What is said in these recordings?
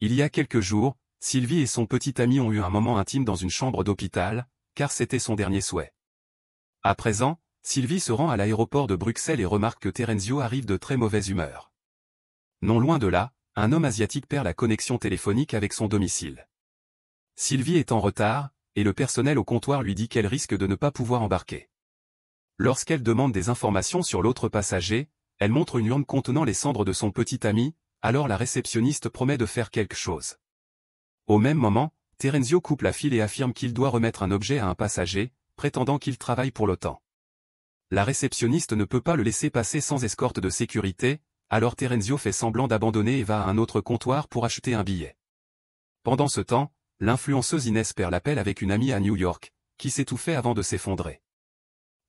Il y a quelques jours, Sylvie et son petit ami ont eu un moment intime dans une chambre d'hôpital, car c'était son dernier souhait. À présent, Sylvie se rend à l'aéroport de Bruxelles et remarque que Terenzio arrive de très mauvaise humeur. Non loin de là, un homme asiatique perd la connexion téléphonique avec son domicile. Sylvie est en retard, et le personnel au comptoir lui dit qu'elle risque de ne pas pouvoir embarquer. Lorsqu'elle demande des informations sur l'autre passager, elle montre une urne contenant les cendres de son petit ami, alors la réceptionniste promet de faire quelque chose. Au même moment, Terenzio coupe la file et affirme qu'il doit remettre un objet à un passager, prétendant qu'il travaille pour l'OTAN. La réceptionniste ne peut pas le laisser passer sans escorte de sécurité, alors Terenzio fait semblant d'abandonner et va à un autre comptoir pour acheter un billet. Pendant ce temps, l'influenceuse Inès perd l'appel avec une amie à New York, qui s'étouffait avant de s'effondrer.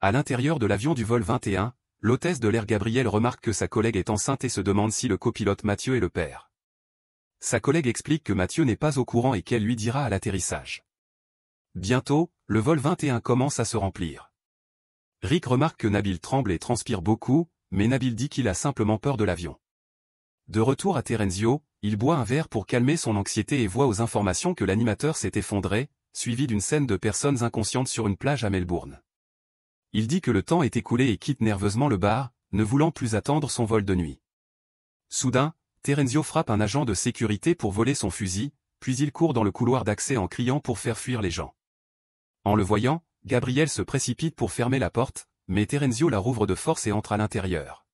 À l'intérieur de l'avion du vol 21, l'hôtesse de l'air Gabrielle remarque que sa collègue est enceinte et se demande si le copilote Mathieu est le père. Sa collègue explique que Mathieu n'est pas au courant et qu'elle lui dira à l'atterrissage. Bientôt, le vol 21 commence à se remplir. Rick remarque que Nabil tremble et transpire beaucoup, mais Nabil dit qu'il a simplement peur de l'avion. De retour à Terenzio, il boit un verre pour calmer son anxiété et voit aux informations que l'animateur s'est effondré, suivi d'une scène de personnes inconscientes sur une plage à Melbourne. Il dit que le temps est écoulé et quitte nerveusement le bar, ne voulant plus attendre son vol de nuit. Soudain, Terenzio frappe un agent de sécurité pour voler son fusil, puis il court dans le couloir d'accès en criant pour faire fuir les gens. En le voyant, Gabrielle se précipite pour fermer la porte, mais Terenzio la rouvre de force et entre à l'intérieur.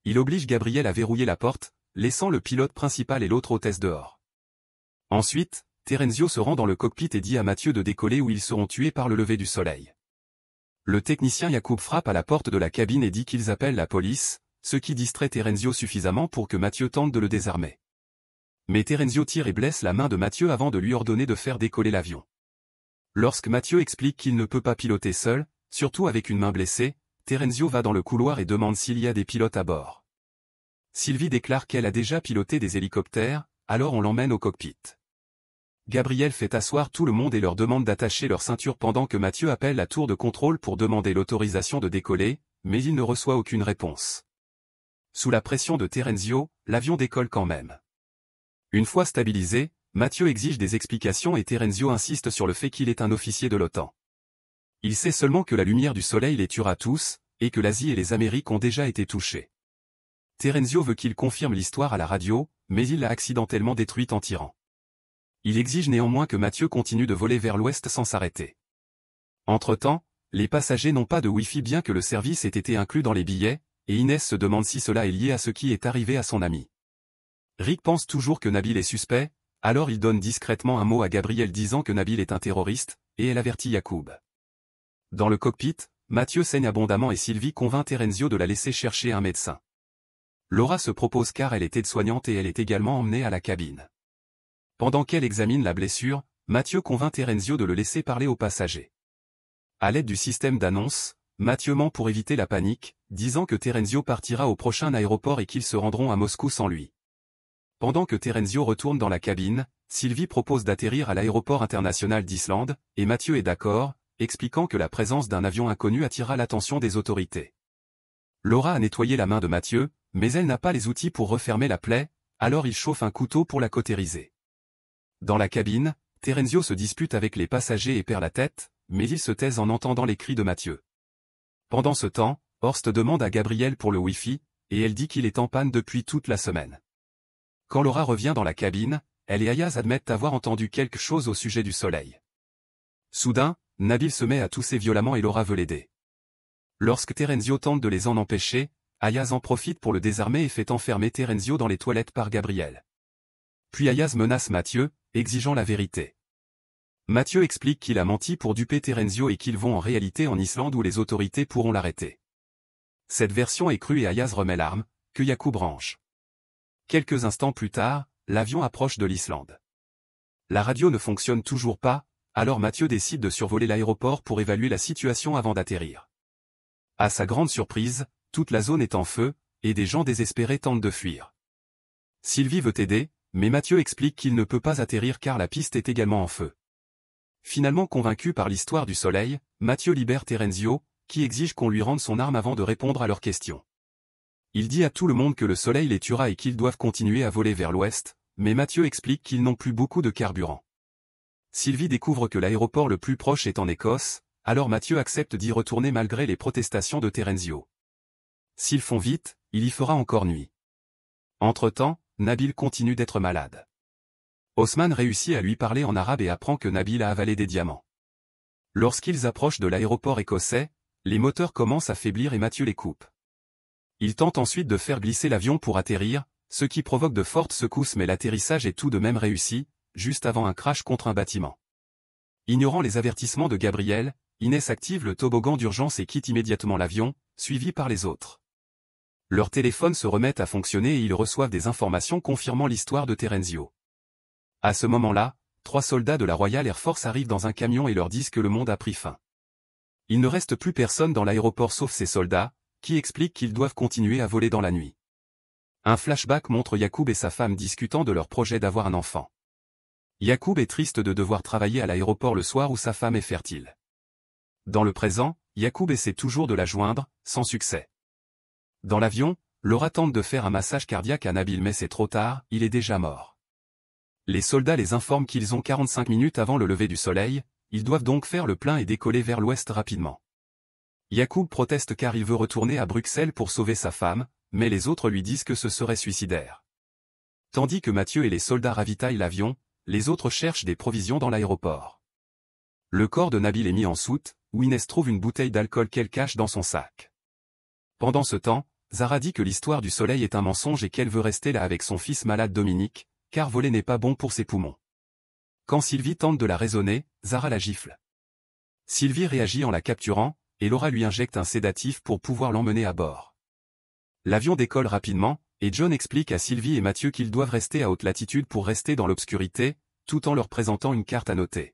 Il oblige Gabrielle à verrouiller la porte, laissant le pilote principal et l'autre hôtesse dehors. Ensuite, Terenzio se rend dans le cockpit et dit à Mathieu de décoller où ils seront tués par le lever du soleil. Le technicien Yacoub frappe à la porte de la cabine et dit qu'ils appellent la police, ce qui distrait Terenzio suffisamment pour que Mathieu tente de le désarmer. Mais Terenzio tire et blesse la main de Mathieu avant de lui ordonner de faire décoller l'avion. Lorsque Mathieu explique qu'il ne peut pas piloter seul, surtout avec une main blessée, Terenzio va dans le couloir et demande s'il y a des pilotes à bord. Sylvie déclare qu'elle a déjà piloté des hélicoptères, alors on l'emmène au cockpit. Gabrielle fait asseoir tout le monde et leur demande d'attacher leur ceinture pendant que Mathieu appelle la tour de contrôle pour demander l'autorisation de décoller, mais il ne reçoit aucune réponse. Sous la pression de Terenzio, l'avion décolle quand même. Une fois stabilisé, Mathieu exige des explications et Terenzio insiste sur le fait qu'il est un officier de l'OTAN. Il sait seulement que la lumière du soleil les tuera tous, et que l'Asie et les Amériques ont déjà été touchés. Terenzio veut qu'il confirme l'histoire à la radio, mais il l'a accidentellement détruite en tirant. Il exige néanmoins que Mathieu continue de voler vers l'ouest sans s'arrêter. Entre-temps, les passagers n'ont pas de Wi-Fi bien que le service ait été inclus dans les billets, et Inès se demande si cela est lié à ce qui est arrivé à son ami. Rick pense toujours que Nabil est suspect, alors il donne discrètement un mot à Gabrielle disant que Nabil est un terroriste, et elle avertit Yacoub. Dans le cockpit, Mathieu saigne abondamment et Sylvie convainc Terenzio de la laisser chercher un médecin. Laura se propose car elle est aide-soignante et elle est également emmenée à la cabine. Pendant qu'elle examine la blessure, Mathieu convainc Terenzio de le laisser parler aux passagers. À l'aide du système d'annonce, Mathieu ment pour éviter la panique, disant que Terenzio partira au prochain aéroport et qu'ils se rendront à Moscou sans lui. Pendant que Terenzio retourne dans la cabine, Sylvie propose d'atterrir à l'aéroport international d'Islande, et Mathieu est d'accord, expliquant que la présence d'un avion inconnu attira l'attention des autorités. Laura a nettoyé la main de Mathieu, mais elle n'a pas les outils pour refermer la plaie, alors il chauffe un couteau pour la cautériser. Dans la cabine, Terenzio se dispute avec les passagers et perd la tête, mais il se taise en entendant les cris de Mathieu. Pendant ce temps, Horst demande à Gabrielle pour le Wi-Fi, et elle dit qu'il est en panne depuis toute la semaine. Quand Laura revient dans la cabine, elle et Ayaz admettent avoir entendu quelque chose au sujet du soleil. Soudain, Nabil se met à tousser violemment et Laura veut l'aider. Lorsque Terenzio tente de les en empêcher, Ayaz en profite pour le désarmer et fait enfermer Terenzio dans les toilettes par Gabrielle. Puis Ayaz menace Mathieu, exigeant la vérité. Mathieu explique qu'il a menti pour duper Terenzio et qu'ils vont en réalité en Islande où les autorités pourront l'arrêter. Cette version est crue et Ayaz remet l'arme, que Yacoub range. Quelques instants plus tard, l'avion approche de l'Islande. La radio ne fonctionne toujours pas, alors Mathieu décide de survoler l'aéroport pour évaluer la situation avant d'atterrir. À sa grande surprise, toute la zone est en feu, et des gens désespérés tentent de fuir. Sylvie veut aider, mais Mathieu explique qu'il ne peut pas atterrir car la piste est également en feu. Finalement convaincu par l'histoire du soleil, Mathieu libère Terenzio, qui exige qu'on lui rende son arme avant de répondre à leurs questions. Il dit à tout le monde que le soleil les tuera et qu'ils doivent continuer à voler vers l'ouest, mais Mathieu explique qu'ils n'ont plus beaucoup de carburant. Sylvie découvre que l'aéroport le plus proche est en Écosse, alors Mathieu accepte d'y retourner malgré les protestations de Terenzio. S'ils font vite, il y fera encore nuit. Entre-temps, Nabil continue d'être malade. Osman réussit à lui parler en arabe et apprend que Nabil a avalé des diamants. Lorsqu'ils approchent de l'aéroport écossais, les moteurs commencent à faiblir et Mathieu les coupe. Il tente ensuite de faire glisser l'avion pour atterrir, ce qui provoque de fortes secousses mais l'atterrissage est tout de même réussi, juste avant un crash contre un bâtiment. Ignorant les avertissements de Gabriel, Inès active le toboggan d'urgence et quitte immédiatement l'avion, suivi par les autres. Leurs téléphones se remettent à fonctionner et ils reçoivent des informations confirmant l'histoire de Terenzio. À ce moment-là, 3 soldats de la Royal Air Force arrivent dans un camion et leur disent que le monde a pris fin. Il ne reste plus personne dans l'aéroport sauf ces soldats, qui expliquent qu'ils doivent continuer à voler dans la nuit. Un flashback montre Yacoub et sa femme discutant de leur projet d'avoir un enfant. Yacoub est triste de devoir travailler à l'aéroport le soir où sa femme est fertile. Dans le présent, Yacoub essaie toujours de la joindre, sans succès. Dans l'avion, Laura tente de faire un massage cardiaque à Nabil mais c'est trop tard, il est déjà mort. Les soldats les informent qu'ils ont 45 minutes avant le lever du soleil, ils doivent donc faire le plein et décoller vers l'ouest rapidement. Yacoub proteste car il veut retourner à Bruxelles pour sauver sa femme, mais les autres lui disent que ce serait suicidaire. Tandis que Mathieu et les soldats ravitaillent l'avion, les autres cherchent des provisions dans l'aéroport. Le corps de Nabil est mis en soute, où Inès trouve une bouteille d'alcool qu'elle cache dans son sac. Pendant ce temps, Zara dit que l'histoire du soleil est un mensonge et qu'elle veut rester là avec son fils malade Dominique, car voler n'est pas bon pour ses poumons. Quand Sylvie tente de la raisonner, Zara la gifle. Sylvie réagit en la capturant, et Laura lui injecte un sédatif pour pouvoir l'emmener à bord. L'avion décolle rapidement, et John explique à Sylvie et Mathieu qu'ils doivent rester à haute latitude pour rester dans l'obscurité, tout en leur présentant une carte à noter.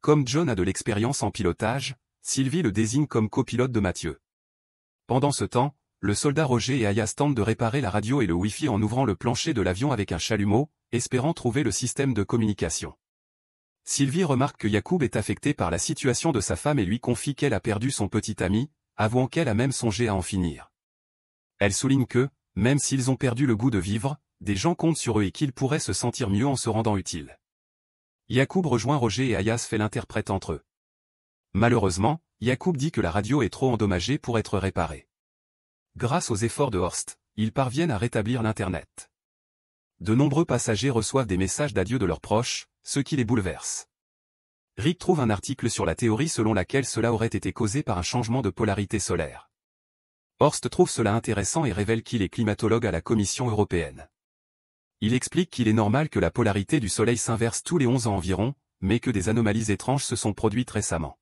Comme John a de l'expérience en pilotage, Sylvie le désigne comme copilote de Mathieu. Pendant ce temps, le soldat Roger et Ayas tentent de réparer la radio et le Wi-Fi en ouvrant le plancher de l'avion avec un chalumeau, espérant trouver le système de communication. Sylvie remarque que Yacoub est affecté par la situation de sa femme et lui confie qu'elle a perdu son petit ami, avouant qu'elle a même songé à en finir. Elle souligne que, même s'ils ont perdu le goût de vivre, des gens comptent sur eux et qu'ils pourraient se sentir mieux en se rendant utiles. Yacoub rejoint Roger et Ayas fait l'interprète entre eux. Malheureusement, Yacoub dit que la radio est trop endommagée pour être réparée. Grâce aux efforts de Horst, ils parviennent à rétablir l'Internet. De nombreux passagers reçoivent des messages d'adieu de leurs proches, ce qui les bouleverse. Rick trouve un article sur la théorie selon laquelle cela aurait été causé par un changement de polarité solaire. Horst trouve cela intéressant et révèle qu'il est climatologue à la Commission européenne. Il explique qu'il est normal que la polarité du Soleil s'inverse tous les 11 ans environ, mais que des anomalies étranges se sont produites récemment.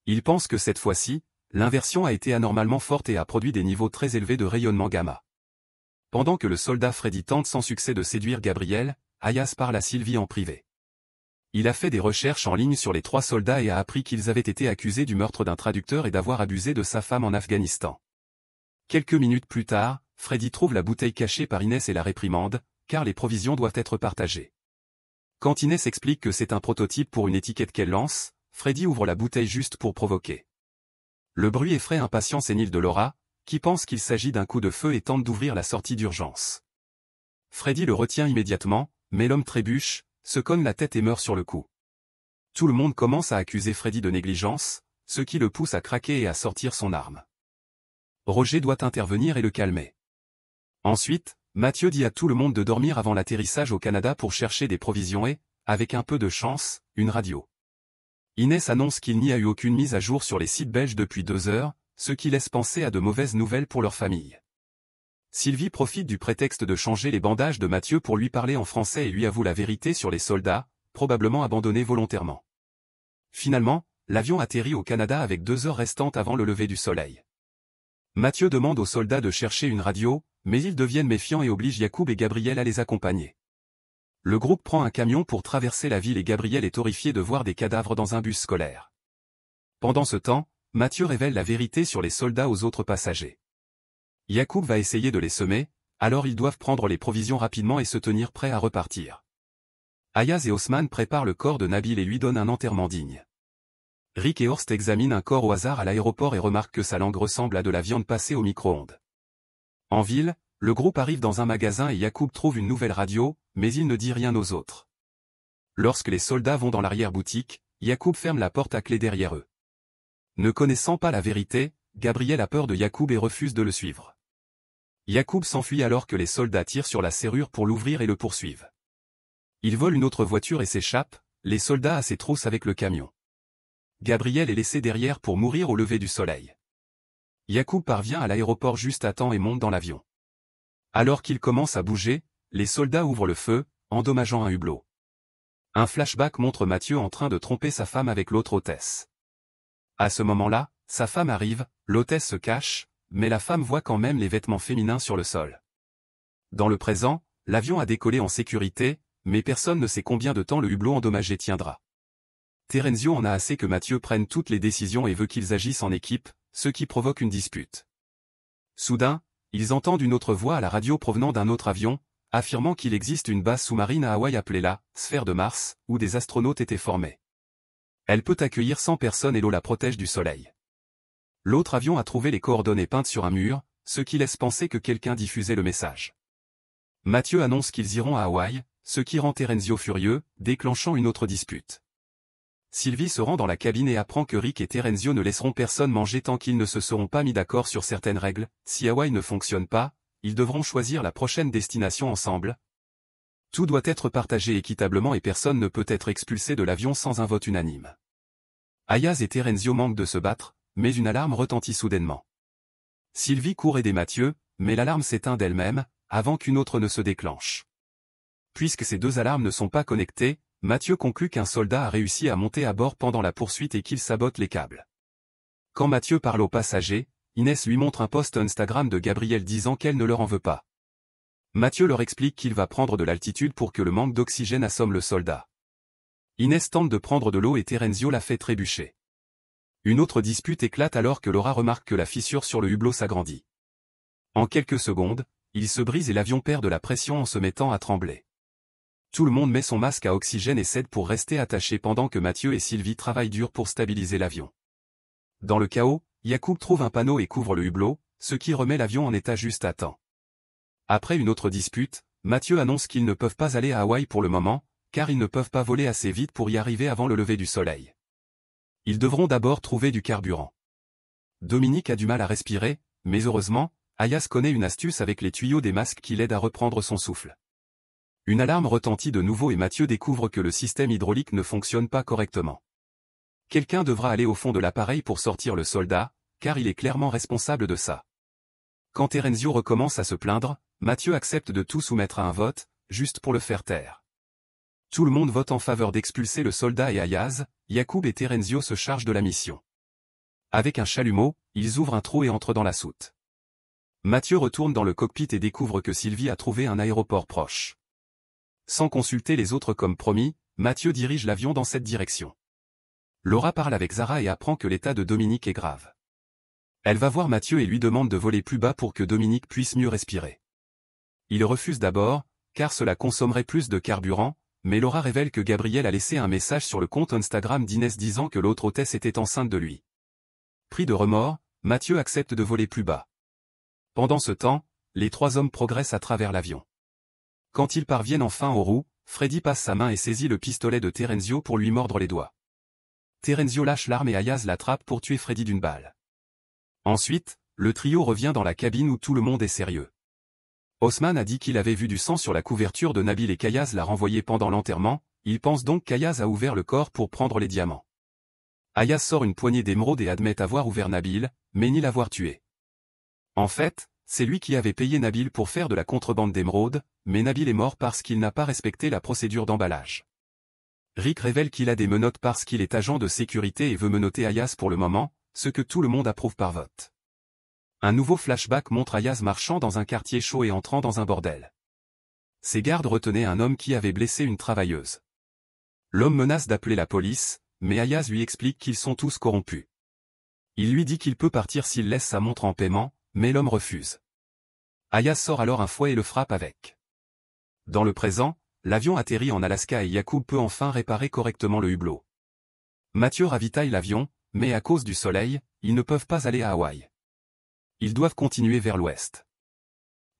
Il pense que cette fois-ci, l'inversion a été anormalement forte et a produit des niveaux très élevés de rayonnement gamma. Pendant que le soldat Freddy tente sans succès de séduire Gabriel, Ayas parle à Sylvie en privé. Il a fait des recherches en ligne sur les 3 soldats et a appris qu'ils avaient été accusés du meurtre d'un traducteur et d'avoir abusé de sa femme en Afghanistan. Quelques minutes plus tard, Freddy trouve la bouteille cachée par Inès et la réprimande, car les provisions doivent être partagées. Quand Inès explique que c'est un prototype pour une étiquette qu'elle lance, Freddy ouvre la bouteille juste pour provoquer. Le bruit effraie impatient sénile de Laura, qui pense qu'il s'agit d'un coup de feu et tente d'ouvrir la sortie d'urgence. Freddy le retient immédiatement, mais l'homme trébuche, se cogne la tête et meurt sur le coup. Tout le monde commence à accuser Freddy de négligence, ce qui le pousse à craquer et à sortir son arme. Roger doit intervenir et le calmer. Ensuite, Mathieu dit à tout le monde de dormir avant l'atterrissage au Canada pour chercher des provisions et, avec un peu de chance, une radio. Inès annonce qu'il n'y a eu aucune mise à jour sur les sites belges depuis 2 heures, ce qui laisse penser à de mauvaises nouvelles pour leur famille. Sylvie profite du prétexte de changer les bandages de Mathieu pour lui parler en français et lui avoue la vérité sur les soldats, probablement abandonnés volontairement. Finalement, l'avion atterrit au Canada avec 2 heures restantes avant le lever du soleil. Mathieu demande aux soldats de chercher une radio, mais ils deviennent méfiants et obligent Yacoub et Gabriel à les accompagner. Le groupe prend un camion pour traverser la ville et Gabriel est horrifié de voir des cadavres dans un bus scolaire. Pendant ce temps, Mathieu révèle la vérité sur les soldats aux autres passagers. Yacoub va essayer de les semer, alors ils doivent prendre les provisions rapidement et se tenir prêts à repartir. Ayaz et Osman préparent le corps de Nabil et lui donnent un enterrement digne. Rick et Horst examinent un corps au hasard à l'aéroport et remarquent que sa langue ressemble à de la viande passée au micro-ondes. En ville, le groupe arrive dans un magasin et Yacoub trouve une nouvelle radio, mais il ne dit rien aux autres. Lorsque les soldats vont dans l'arrière-boutique, Yacoub ferme la porte à clé derrière eux. Ne connaissant pas la vérité, Gabriel a peur de Yacoub et refuse de le suivre. Yacoub s'enfuit alors que les soldats tirent sur la serrure pour l'ouvrir et le poursuivent. Il vole une autre voiture et s'échappe, les soldats à ses trousses avec le camion. Gabriel est laissé derrière pour mourir au lever du soleil. Yacoub parvient à l'aéroport juste à temps et monte dans l'avion. Alors qu'il commence à bouger, les soldats ouvrent le feu, endommageant un hublot. Un flashback montre Mathieu en train de tromper sa femme avec l'autre hôtesse. À ce moment-là, sa femme arrive, l'hôtesse se cache, mais la femme voit quand même les vêtements féminins sur le sol. Dans le présent, l'avion a décollé en sécurité, mais personne ne sait combien de temps le hublot endommagé tiendra. Terenzio en a assez que Mathieu prenne toutes les décisions et veut qu'ils agissent en équipe, ce qui provoque une dispute. Soudain, ils entendent une autre voix à la radio provenant d'un autre avion, affirmant qu'il existe une base sous-marine à Hawaï appelée la Sphère de Mars, où des astronautes étaient formés. Elle peut accueillir 100 personnes et l'eau la protège du soleil. L'autre avion a trouvé les coordonnées peintes sur un mur, ce qui laisse penser que quelqu'un diffusait le message. Mathieu annonce qu'ils iront à Hawaï, ce qui rend Terenzio furieux, déclenchant une autre dispute. Sylvie se rend dans la cabine et apprend que Rick et Terenzio ne laisseront personne manger tant qu'ils ne se seront pas mis d'accord sur certaines règles. Si Hawaï ne fonctionne pas, ils devront choisir la prochaine destination ensemble. Tout doit être partagé équitablement et personne ne peut être expulsé de l'avion sans un vote unanime. Ayaz et Terenzio manquent de se battre, mais une alarme retentit soudainement. Sylvie court aider Mathieu, mais l'alarme s'éteint d'elle-même, avant qu'une autre ne se déclenche. Puisque ces deux alarmes ne sont pas connectées, Mathieu conclut qu'un soldat a réussi à monter à bord pendant la poursuite et qu'il sabote les câbles. Quand Mathieu parle aux passagers, Inès lui montre un post Instagram de Gabriel disant qu'elle ne leur en veut pas. Mathieu leur explique qu'il va prendre de l'altitude pour que le manque d'oxygène assomme le soldat. Inès tente de prendre de l'eau et Terenzio la fait trébucher. Une autre dispute éclate alors que Laura remarque que la fissure sur le hublot s'agrandit. En quelques secondes, il se brise et l'avion perd de la pression en se mettant à trembler. Tout le monde met son masque à oxygène et cède pour rester attaché pendant que Mathieu et Sylvie travaillent dur pour stabiliser l'avion. Dans le chaos, Yacoub trouve un panneau et couvre le hublot, ce qui remet l'avion en état juste à temps. Après une autre dispute, Mathieu annonce qu'ils ne peuvent pas aller à Hawaï pour le moment, car ils ne peuvent pas voler assez vite pour y arriver avant le lever du soleil. Ils devront d'abord trouver du carburant. Dominique a du mal à respirer, mais heureusement, Ayaz connaît une astuce avec les tuyaux des masques qui l'aident à reprendre son souffle. Une alarme retentit de nouveau et Mathieu découvre que le système hydraulique ne fonctionne pas correctement. Quelqu'un devra aller au fond de l'appareil pour sortir le soldat, car il est clairement responsable de ça. Quand Terenzio recommence à se plaindre, Mathieu accepte de tout soumettre à un vote, juste pour le faire taire. Tout le monde vote en faveur d'expulser le soldat et Ayaz, Yacoub et Terenzio se chargent de la mission. Avec un chalumeau, ils ouvrent un trou et entrent dans la soute. Mathieu retourne dans le cockpit et découvre que Sylvie a trouvé un aéroport proche. Sans consulter les autres comme promis, Mathieu dirige l'avion dans cette direction. Laura parle avec Zara et apprend que l'état de Dominique est grave. Elle va voir Mathieu et lui demande de voler plus bas pour que Dominique puisse mieux respirer. Il refuse d'abord, car cela consommerait plus de carburant, mais Laura révèle que Gabriel a laissé un message sur le compte Instagram d'Inès disant que l'autre hôtesse était enceinte de lui. Pris de remords, Mathieu accepte de voler plus bas. Pendant ce temps, les trois hommes progressent à travers l'avion. Quand ils parviennent enfin aux roues, Freddy passe sa main et saisit le pistolet de Terenzio pour lui mordre les doigts. Terenzio lâche l'arme et Ayaz l'attrape pour tuer Freddy d'une balle. Ensuite, le trio revient dans la cabine où tout le monde est sérieux. Osman a dit qu'il avait vu du sang sur la couverture de Nabil et qu'Ayaz l'a renvoyé pendant l'enterrement, il pense donc qu'Ayaz a ouvert le corps pour prendre les diamants. Ayaz sort une poignée d'émeraudes et admet avoir ouvert Nabil, mais ni l'avoir tué. En fait, c'est lui qui avait payé Nabil pour faire de la contrebande d'émeraudes, mais Nabil est mort parce qu'il n'a pas respecté la procédure d'emballage. Rick révèle qu'il a des menottes parce qu'il est agent de sécurité et veut menotter Ayaz pour le moment, ce que tout le monde approuve par vote. Un nouveau flashback montre Ayaz marchant dans un quartier chaud et entrant dans un bordel. Ses gardes retenaient un homme qui avait blessé une travailleuse. L'homme menace d'appeler la police, mais Ayaz lui explique qu'ils sont tous corrompus. Il lui dit qu'il peut partir s'il laisse sa montre en paiement, mais l'homme refuse. Ayaz sort alors un fouet et le frappe avec. Dans le présent, l'avion atterrit en Alaska et Yacoub peut enfin réparer correctement le hublot. Mathieu ravitaille l'avion, mais à cause du soleil, ils ne peuvent pas aller à Hawaï. Ils doivent continuer vers l'ouest.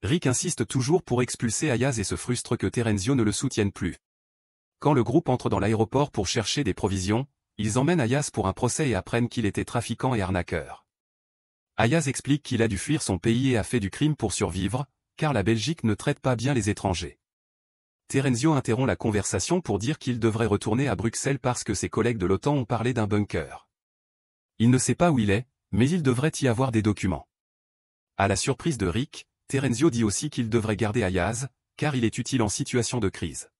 Rick insiste toujours pour expulser Ayaz et se frustre que Terenzio ne le soutienne plus. Quand le groupe entre dans l'aéroport pour chercher des provisions, ils emmènent Ayaz pour un procès et apprennent qu'il était trafiquant et arnaqueur. Ayaz explique qu'il a dû fuir son pays et a fait du crime pour survivre, car la Belgique ne traite pas bien les étrangers. Terenzio interrompt la conversation pour dire qu'il devrait retourner à Bruxelles parce que ses collègues de l'OTAN ont parlé d'un bunker. Il ne sait pas où il est, mais il devrait y avoir des documents. À la surprise de Rick, Terenzio dit aussi qu'il devrait garder Ayaz, car il est utile en situation de crise.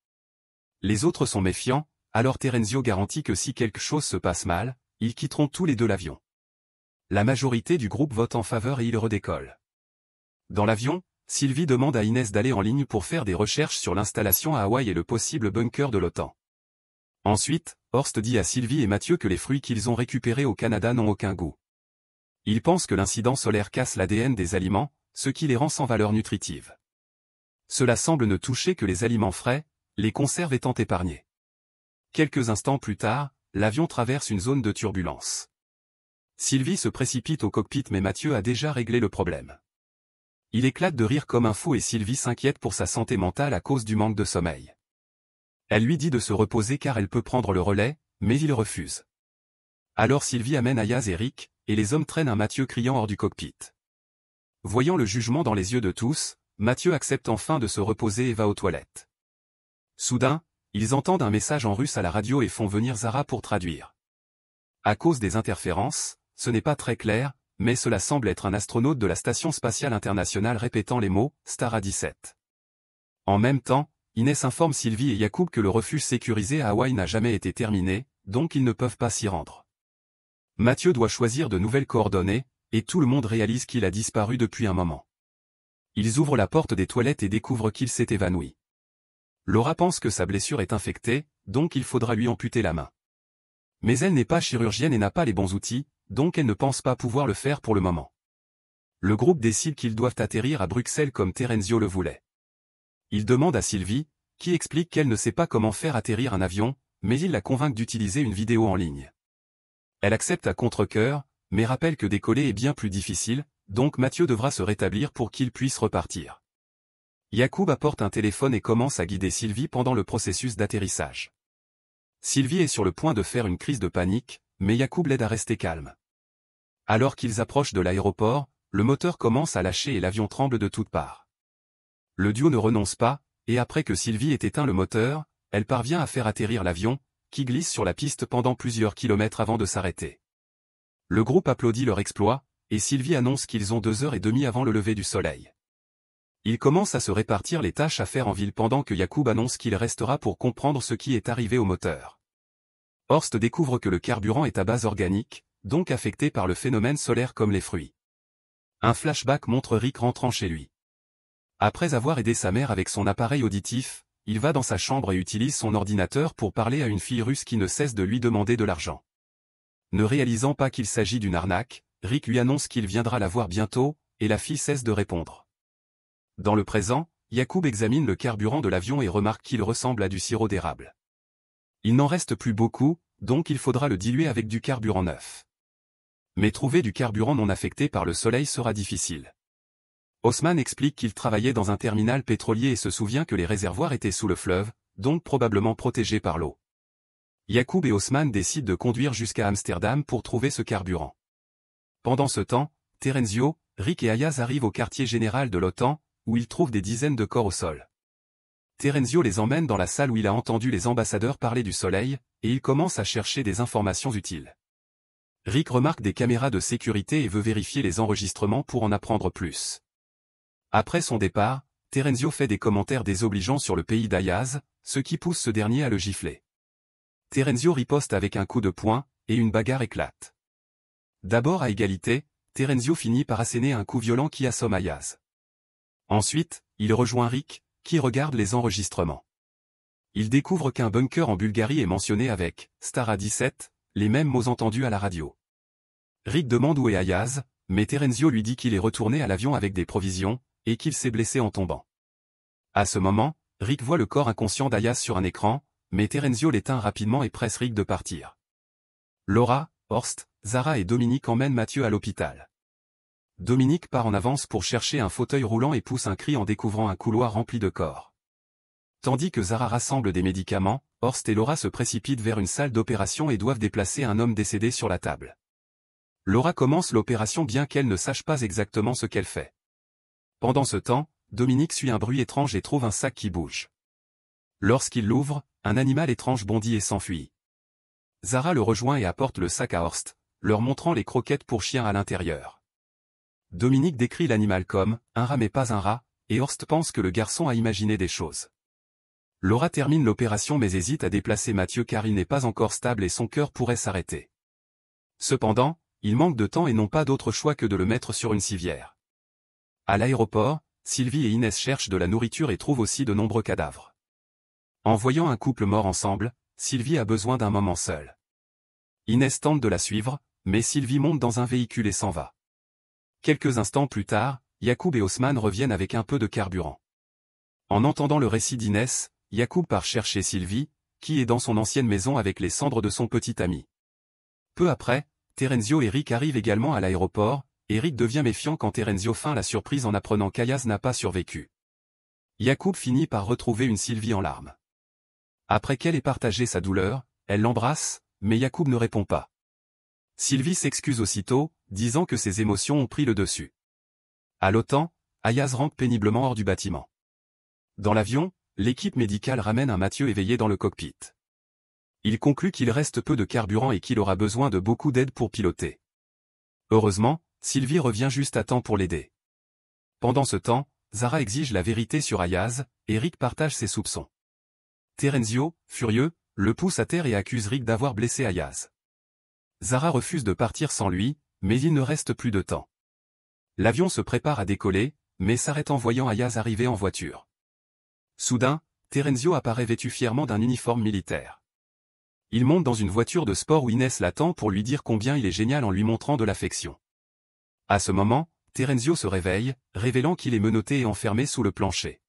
Les autres sont méfiants, alors Terenzio garantit que si quelque chose se passe mal, ils quitteront tous les deux l'avion. La majorité du groupe vote en faveur et il redécolle. Dans l'avion, Sylvie demande à Inès d'aller en ligne pour faire des recherches sur l'installation à Hawaï et le possible bunker de l'OTAN. Ensuite, Horst dit à Sylvie et Mathieu que les fruits qu'ils ont récupérés au Canada n'ont aucun goût. Ils pensent que l'incident solaire casse l'ADN des aliments, ce qui les rend sans valeur nutritive. Cela semble ne toucher que les aliments frais, les conserves étant épargnées. Quelques instants plus tard, l'avion traverse une zone de turbulence. Sylvie se précipite au cockpit mais Mathieu a déjà réglé le problème. Il éclate de rire comme un fou et Sylvie s'inquiète pour sa santé mentale à cause du manque de sommeil. Elle lui dit de se reposer car elle peut prendre le relais, mais il refuse. Alors Sylvie amène Ayaz et Rick, et les hommes traînent un Mathieu criant hors du cockpit. Voyant le jugement dans les yeux de tous, Mathieu accepte enfin de se reposer et va aux toilettes. Soudain, ils entendent un message en russe à la radio et font venir Zara pour traduire. À cause des interférences, ce n'est pas très clair, mais cela semble être un astronaute de la Station spatiale internationale répétant les mots « Stara 17 ». En même temps, Inès informe Sylvie et Yacoub que le refuge sécurisé à Hawaï n'a jamais été terminé, donc ils ne peuvent pas s'y rendre. Mathieu doit choisir de nouvelles coordonnées, et tout le monde réalise qu'il a disparu depuis un moment. Ils ouvrent la porte des toilettes et découvrent qu'il s'est évanoui. Laura pense que sa blessure est infectée, donc il faudra lui amputer la main. Mais elle n'est pas chirurgienne et n'a pas les bons outils, donc elle ne pense pas pouvoir le faire pour le moment. Le groupe décide qu'ils doivent atterrir à Bruxelles comme Terenzio le voulait. Il demande à Sylvie, qui explique qu'elle ne sait pas comment faire atterrir un avion, mais il la convainc d'utiliser une vidéo en ligne. Elle accepte à contre-cœur, mais rappelle que décoller est bien plus difficile, donc Mathieu devra se rétablir pour qu'il puisse repartir. Yacoub apporte un téléphone et commence à guider Sylvie pendant le processus d'atterrissage. Sylvie est sur le point de faire une crise de panique, mais Yacoub l'aide à rester calme. Alors qu'ils approchent de l'aéroport, le moteur commence à lâcher et l'avion tremble de toutes parts. Le duo ne renonce pas, et après que Sylvie ait éteint le moteur, elle parvient à faire atterrir l'avion, qui glisse sur la piste pendant plusieurs kilomètres avant de s'arrêter. Le groupe applaudit leur exploit, et Sylvie annonce qu'ils ont 2h30 avant le lever du soleil. Ils commencent à se répartir les tâches à faire en ville pendant que Yacoub annonce qu'il restera pour comprendre ce qui est arrivé au moteur. Horst découvre que le carburant est à base organique, donc affecté par le phénomène solaire comme les fruits. Un flashback montre Rick rentrant chez lui. Après avoir aidé sa mère avec son appareil auditif, il va dans sa chambre et utilise son ordinateur pour parler à une fille russe qui ne cesse de lui demander de l'argent. Ne réalisant pas qu'il s'agit d'une arnaque, Rick lui annonce qu'il viendra la voir bientôt, et la fille cesse de répondre. Dans le présent, Yacoub examine le carburant de l'avion et remarque qu'il ressemble à du sirop d'érable. Il n'en reste plus beaucoup, donc il faudra le diluer avec du carburant neuf. Mais trouver du carburant non affecté par le soleil sera difficile. Haussmann explique qu'il travaillait dans un terminal pétrolier et se souvient que les réservoirs étaient sous le fleuve, donc probablement protégés par l'eau. Yacoub et Haussmann décident de conduire jusqu'à Amsterdam pour trouver ce carburant. Pendant ce temps, Terenzio, Rick et Ayaz arrivent au quartier général de l'OTAN, où ils trouvent des dizaines de corps au sol. Terenzio les emmène dans la salle où il a entendu les ambassadeurs parler du soleil, et il commence à chercher des informations utiles. Rick remarque des caméras de sécurité et veut vérifier les enregistrements pour en apprendre plus. Après son départ, Terenzio fait des commentaires désobligeants sur le pays d'Ayaz, ce qui pousse ce dernier à le gifler. Terenzio riposte avec un coup de poing, et une bagarre éclate. D'abord à égalité, Terenzio finit par asséner un coup violent qui assomme Ayaz. Ensuite, il rejoint Rick, qui regarde les enregistrements. Il découvre qu'un bunker en Bulgarie est mentionné avec « Stara 17 », les mêmes mots entendus à la radio. Rick demande où est Ayaz, mais Terenzio lui dit qu'il est retourné à l'avion avec des provisions, et qu'il s'est blessé en tombant. À ce moment, Rick voit le corps inconscient d'Ayaz sur un écran, mais Terenzio l'éteint rapidement et presse Rick de partir. Laura, Horst, Zara et Dominique emmènent Mathieu à l'hôpital. Dominique part en avance pour chercher un fauteuil roulant et pousse un cri en découvrant un couloir rempli de corps. Tandis que Zara rassemble des médicaments, Horst et Laura se précipitent vers une salle d'opération et doivent déplacer un homme décédé sur la table. Laura commence l'opération bien qu'elle ne sache pas exactement ce qu'elle fait. Pendant ce temps, Dominique suit un bruit étrange et trouve un sac qui bouge. Lorsqu'il l'ouvre, un animal étrange bondit et s'enfuit. Zara le rejoint et apporte le sac à Horst, leur montrant les croquettes pour chiens à l'intérieur. Dominique décrit l'animal comme « un rat mais pas un rat », et Horst pense que le garçon a imaginé des choses. Laura termine l'opération mais hésite à déplacer Mathieu car il n'est pas encore stable et son cœur pourrait s'arrêter. Cependant, il manque de temps et n'ont pas d'autre choix que de le mettre sur une civière. À l'aéroport, Sylvie et Inès cherchent de la nourriture et trouvent aussi de nombreux cadavres. En voyant un couple mort ensemble, Sylvie a besoin d'un moment seul. Inès tente de la suivre, mais Sylvie monte dans un véhicule et s'en va. Quelques instants plus tard, Yacoub et Haussmann reviennent avec un peu de carburant. En entendant le récit d'Inès, Yacoub part chercher Sylvie, qui est dans son ancienne maison avec les cendres de son petit ami. Peu après, Terenzio et Rick arrivent également à l'aéroport, et Rick devient méfiant quand Terenzio feint la surprise en apprenant qu'Ayaz n'a pas survécu. Yacoub finit par retrouver une Sylvie en larmes. Après qu'elle ait partagé sa douleur, elle l'embrasse, mais Yacoub ne répond pas. Sylvie s'excuse aussitôt, disant que ses émotions ont pris le dessus. À l'OTAN, Ayaz rentre péniblement hors du bâtiment. Dans l'avion, l'équipe médicale ramène un Mathieu éveillé dans le cockpit. Il conclut qu'il reste peu de carburant et qu'il aura besoin de beaucoup d'aide pour piloter. Heureusement, Sylvie revient juste à temps pour l'aider. Pendant ce temps, Zara exige la vérité sur Ayaz, et Rick partage ses soupçons. Terenzio, furieux, le pousse à terre et accuse Rick d'avoir blessé Ayaz. Zara refuse de partir sans lui, mais il ne reste plus de temps. L'avion se prépare à décoller, mais s'arrête en voyant Ayaz arriver en voiture. Soudain, Terenzio apparaît vêtu fièrement d'un uniforme militaire. Il monte dans une voiture de sport où Inès l'attend pour lui dire combien il est génial en lui montrant de l'affection. À ce moment, Terenzio se réveille, révélant qu'il est menotté et enfermé sous le plancher.